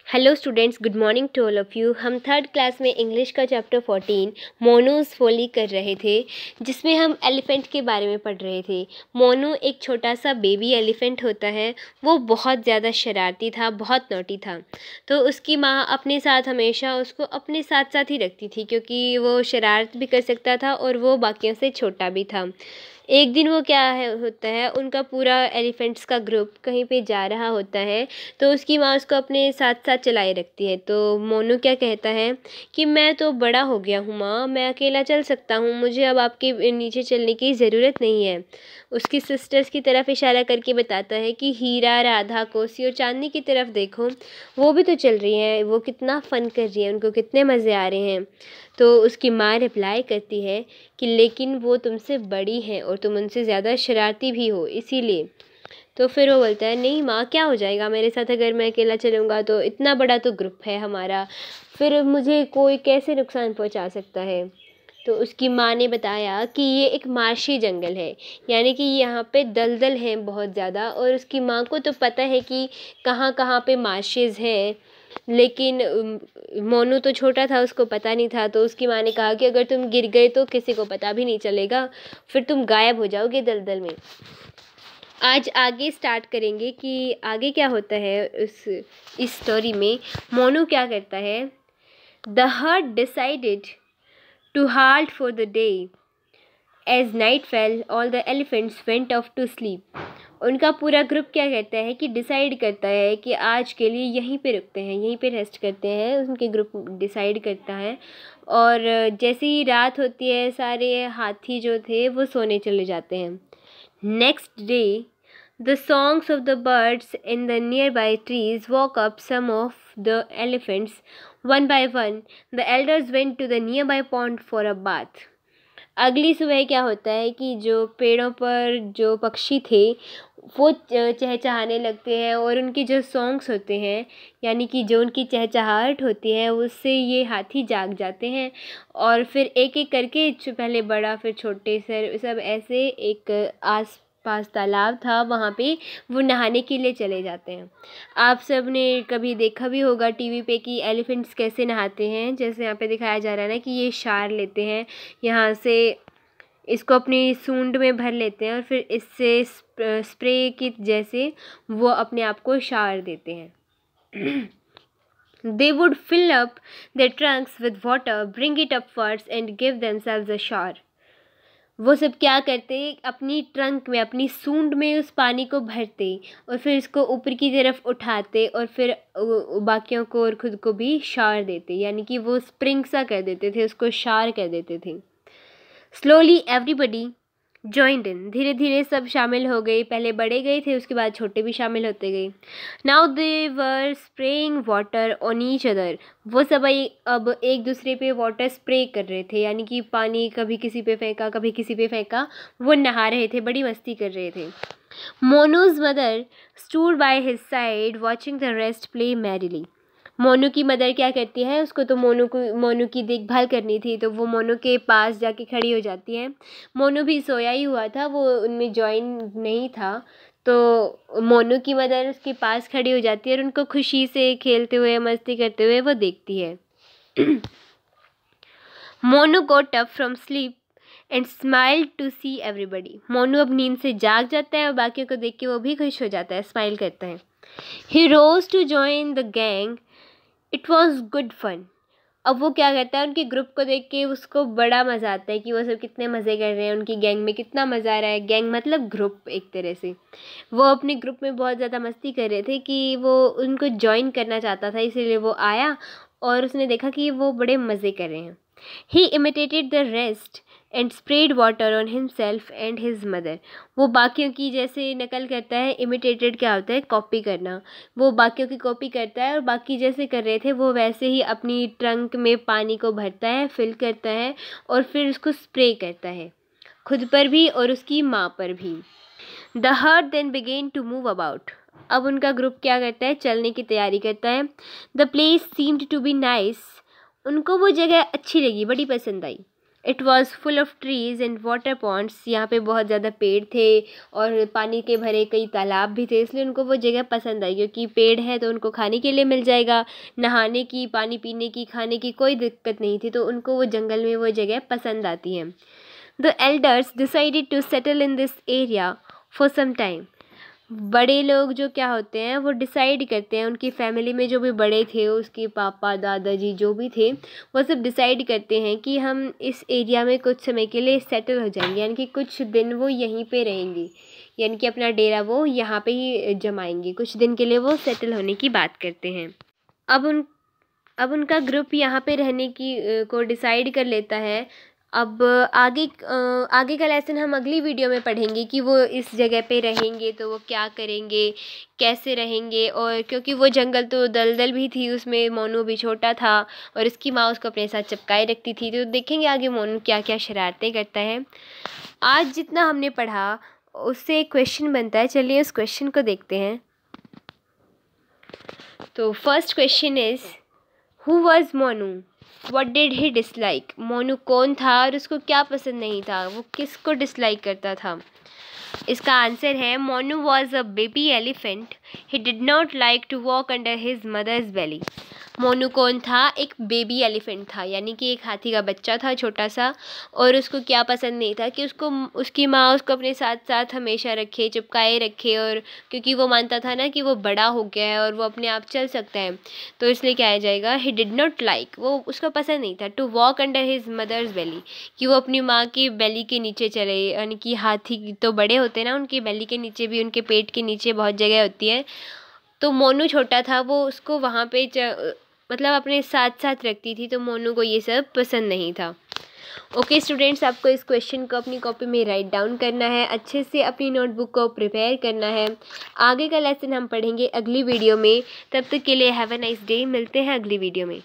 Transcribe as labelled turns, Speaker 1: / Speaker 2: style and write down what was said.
Speaker 1: Hello students, good morning to all of you. हम third class में English का chapter 14 Monu's folly कर रहे थे, जिसमें हम एलिफ़ेंट के बारे में पढ़ रहे थे। मोनू एक छोटा सा बेबी एलिफ़ेंट होता है। वो बहुत ज़्यादा शरारती था, बहुत नॉटी था। तो उसकी माँ अपने साथ हमेशा उसको अपने साथ साथ ही रखती थी, क्योंकि वो शरारत भी कर सकता था और वो बाकियों से छोटा भी था। एक दिन वो क्या है होता है, उनका पूरा एलिफेंट्स का ग्रुप कहीं पे जा रहा होता है, तो उसकी माँ उसको अपने साथ साथ चलाए रखती है। तो मोनू क्या कहता है कि मैं तो बड़ा हो गया हूँ माँ, मैं अकेला चल सकता हूँ, मुझे अब आपके नीचे चलने की ज़रूरत नहीं है। उसकी सिस्टर्स की तरफ इशारा करके बताता है कि हीरा, राधा, कोसी और चांदनी की तरफ देखो, वो भी तो चल रही हैं, वो कितना फ़न कर रही है, उनको कितने मज़े आ रहे हैं। तो उसकी माँ रिप्लाई करती है कि लेकिन वो तुमसे बड़ी हैं और तुम उनसे ज़्यादा शरारती भी हो, इसीलिए। तो फिर वो बोलता है नहीं माँ, क्या हो जाएगा मेरे साथ अगर मैं अकेला चलूँगा, तो इतना बड़ा तो ग्रुप है हमारा, फिर मुझे कोई कैसे नुकसान पहुँचा सकता है। तो उसकी माँ ने बताया कि ये एक मार्शी जंगल है, यानी कि यहाँ पे दलदल हैं बहुत ज़्यादा, और उसकी माँ को तो पता है कि कहाँ कहाँ पे मार्शेज़ हैं, लेकिन मोनू तो छोटा था, उसको पता नहीं था। तो उसकी माँ ने कहा कि अगर तुम गिर गए तो किसी को पता भी नहीं चलेगा, फिर तुम गायब हो जाओगे दलदल में। आज आगे स्टार्ट करेंगे कि आगे क्या होता है इस स्टोरी में। मोनू क्या करता है, the herd decided to halt for the day. As night fell, all the elephants went off to sleep. उनका पूरा ग्रुप क्या करता है कि डिसाइड करता है कि आज के लिए यहीं पे रुकते हैं, यहीं पे रेस्ट करते हैं। उनके ग्रुप डिसाइड करता है, और जैसे ही रात होती है सारे हाथी जो थे वो सोने चले जाते हैं। Next day the songs of the birds in the nearby trees woke up some of the elephants. One by one, the elders went to the nearby pond for a bath. अगली सुबह क्या होता है कि जो पेड़ों पर जो पक्षी थे वो चहचहाने लगते हैं, और उनके जो सॉन्ग्स होते हैं, यानी कि जो उनकी चहचहाहट होती है, उससे ये हाथी जाग जाते हैं। और फिर एक एक करके पहले बड़ा, फिर छोटे से सब ऐसे एक आस पास तालाब था, वहाँ पे वो नहाने के लिए चले जाते हैं। आप सब ने कभी देखा भी होगा टीवी पे कि एलिफेंट्स कैसे नहाते हैं। जैसे यहाँ पे दिखाया जा रहा है ना कि ये शार लेते हैं, यहाँ से इसको अपनी सूंड में भर लेते हैं, और फिर इससे स्प्रे की जैसे वो अपने आप को शार देते हैं। They would fill up their trunks with water, bring it upwards and give themselves a shower. वो सब क्या करते, अपनी ट्रंक में, अपनी सूंड में उस पानी को भरते, और फिर इसको ऊपर की तरफ उठाते, और फिर बाकियों को और ख़ुद को भी शार देते, यानी कि वो स्प्रिंग सा कर देते थे, उसको शार कर देते थे। स्लोली एवरीबडी जॉइंड इन, धीरे धीरे सब शामिल हो गए। पहले बड़े गए थे, उसके बाद छोटे भी शामिल होते गए। Now they were spraying water on each other, वो सब अब एक दूसरे पे वाटर स्प्रे कर रहे थे, यानी कि पानी कभी किसी पे फेंका, कभी किसी पे फेंका, वो नहा रहे थे, बड़ी मस्ती कर रहे थे। Monu's mother stood by his side watching the rest play merrily. Monu की मदर क्या करती है, उसको तो मोनू की देखभाल करनी थी, तो वो मोनू के पास जाके खड़ी हो जाती है। मोनू भी सोया ही हुआ था, वो उनमें जॉइन नहीं था। तो मोनू की मदर उसके पास खड़ी हो जाती है, और उनको खुशी से खेलते हुए, मस्ती करते हुए वो देखती है। Monu got up from sleep and smiled to see everybody. Monu अब नींद से जाग जाता है, और बाकियों को देख के वो भी खुश हो जाता है, स्माइल करता है। He rose to join the gang, it was good fun. अब वो क्या करता है, उनके ग्रुप को देख के उसको बड़ा मज़ा आता है कि वो सब कितने मज़े कर रहे हैं, उनकी गैंग में कितना मज़ा आ रहा है। गैंग मतलब ग्रुप, एक तरह से वो अपने ग्रुप में बहुत ज़्यादा मस्ती कर रहे थे कि वो उनको ज्वाइन करना चाहता था, इसीलिए वो आया और उसने देखा कि वो बड़े मज़े कर रहे हैं। He imitated the rest and spread water on himself and his mother. वो बाकियों की जैसे नकल करता है। इमिटेटेड क्या होता है, कॉपी करना। वो बाकियों की कॉपी करता है, और बाकी जैसे कर रहे थे वो वैसे ही अपनी ट्रंक में पानी को भरता है, फिल करता है, और फिर उसको स्प्रे करता है, खुद पर भी और उसकी माँ पर भी। The herd then began to move about. अब उनका ग्रुप क्या करता है, चलने की तैयारी करता है। The place seemed to be nice. उनको वो जगह अच्छी लगी, बड़ी पसंद आई। It was full of trees and water ponds, यहाँ पे बहुत ज़्यादा पेड़ थे और पानी के भरे कई तालाब भी थे, इसलिए उनको वो जगह पसंद आई, क्योंकि पेड़ है तो उनको खाने के लिए मिल जाएगा, नहाने की, पानी पीने की, खाने की कोई दिक्कत नहीं थी, तो उनको वो जंगल में वो जगह पसंद आती है। The elders decided to settle in this area for some time. बड़े लोग जो क्या होते हैं वो डिसाइड करते हैं, उनकी फैमिली में जो भी बड़े थे, उसके पापा दादाजी जो भी थे, वो सब डिसाइड करते हैं कि हम इस एरिया में कुछ समय के लिए सेटल हो जाएंगे, यानी कि कुछ दिन वो यहीं पे रहेंगे, यानी कि अपना डेरा वो यहाँ पे ही जमाएंगे, कुछ दिन के लिए वो सेटल होने की बात करते हैं। अब उनका ग्रुप यहाँ पे रहने की को डिसाइड कर लेता है। अब आगे का लेसन हम अगली वीडियो में पढ़ेंगे कि वो इस जगह पे रहेंगे तो वो क्या करेंगे, कैसे रहेंगे, और क्योंकि वो जंगल तो दलदल भी थी, उसमें मोनू भी छोटा था और इसकी माँ उसको अपने साथ चिपकाए रखती थी, तो देखेंगे आगे मोनू क्या क्या शरारतें करता है। आज जितना हमने पढ़ा उससे एक क्वेश्चन बनता है, चलिए उस क्वेश्चन को देखते हैं। तो first question is who was Monu, what did he dislike. Monu कौन था और उसको क्या पसंद नहीं था, वो किसको डिसलाइक करता था। इसका आंसर है Monu was a baby elephant, he did not like to walk under his mother's belly. Monu कौन था, एक बेबी एलिफेंट था, यानी कि एक हाथी का बच्चा था छोटा सा, और उसको क्या पसंद नहीं था कि उसकी माँ उसको अपने साथ साथ हमेशा रखे, चिपकाए रखे, और क्योंकि वो मानता था ना कि वो बड़ा हो गया है और वो अपने आप चल सकता है, तो इसलिए क्या आ जाएगा, ही डिड नॉट लाइक, वो उसको पसंद नहीं था, to walk under his mother's belly, कि वो अपनी माँ की बेली के नीचे चले, यानी कि हाथी तो बड़े होते हैं ना, उनकी बेली के नीचे भी, उनके पेट के नीचे बहुत जगह होती है, तो मोनू छोटा था, वो उसको वहाँ पे मतलब अपने साथ साथ रखती थी, तो मोनू को ये सब पसंद नहीं था। ओके स्टूडेंट्स, आपको इस क्वेश्चन को अपनी कॉपी में राइट डाउन करना है, अच्छे से अपनी नोटबुक को प्रिपेयर करना है। आगे का लेसन हम पढ़ेंगे अगली वीडियो में, तब तक के लिए हैव अ नाइस डे, मिलते हैं अगली वीडियो में।